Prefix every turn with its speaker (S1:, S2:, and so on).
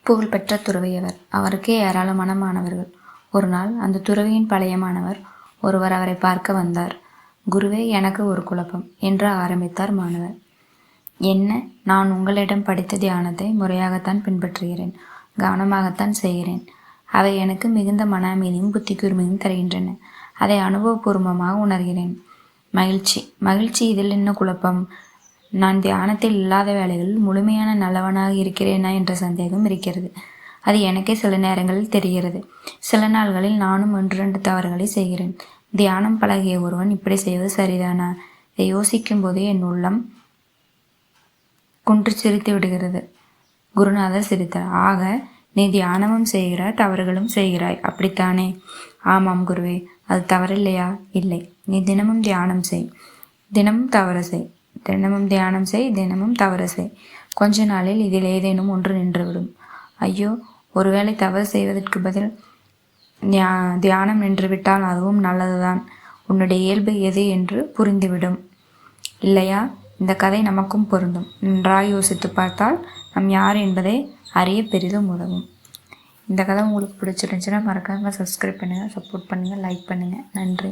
S1: புகழ்பெற்ற துறவியவர். அவருக்கு ஏராளமான மாணவர்கள். ஒரு நாள் அந்த துறவியின் பழைய மாணவர் ஒருவர் அவரை பார்க்க வந்தார். குருவே, எனக்கு ஒரு குழப்பம் என்று ஆரம்பித்தார் மாணவர். என்ன? நான் உங்களிடம் படித்த தியானத்தை முறையாகத்தான் பின்பற்றுகிறேன், கவனமாகத்தான் செய்கிறேன். அவை எனக்கு மிகுந்த மன அமைதியும் புத்தி கூர்மையும் தருகின்றன. அதை அனுபவபூர்வமாக உணர்கிறேன். மகிழ்ச்சி இதில் என்ன குழப்பம்? நான் தியானத்தில் இல்லாத வேளைகளில் முழுமையான நல்லவனாக இருக்கிறேனா என்ற சந்தேகம் இருக்கிறது. அது எனக்கே சில நேரங்களில் தெரிகிறது. சில நாள்களில் நானும் 1-2 தவறுகளை செய்கிறேன். தியானம் பழகிய ஒருவன் இப்படி செய்வது சரிதானா? இதை யோசிக்கும் போதே என் உள்ளம் குன்று சிரித்து விடுகிறது. குருநாதர் சிரித்தார். ஆக நீ தியானமும் செய்கிறாய், தவறுகளும் செய்கிறாய், அப்படித்தானே? ஆமாம் குருவே. அது தவறில்லையா? இல்லை. நீ தினமும் தியானம் செய், தினமும் தவறு செய், தினமும் தியானம் செய், தினமும் தவறு செய். கொஞ்ச நாளில் இதில் ஏதேனும் ஒன்று நின்றுவிடும். ஐயோ, ஒருவேளை தவறு செய்வதற்கு பதில் தியானம் நின்றுவிட்டால் அதுவும் நல்லதுதான். உன்னுடைய இயல்பு எது என்று புரிந்துவிடும், இல்லையா? இந்த கதை நமக்கும் பொருந்தும். நன்றாய் யோசித்து பார்த்தால் நாம் யார் என்பதை அறிய பெரிதும் உதவும். இந்த கதை உங்களுக்கு பிடிச்சிருந்துச்சுன்னா மறக்காமல் சப்ஸ்கிரைப் பண்ணுங்கள், சப்போர்ட் பண்ணுங்கள், லைக் பண்ணுங்கள். நன்றி.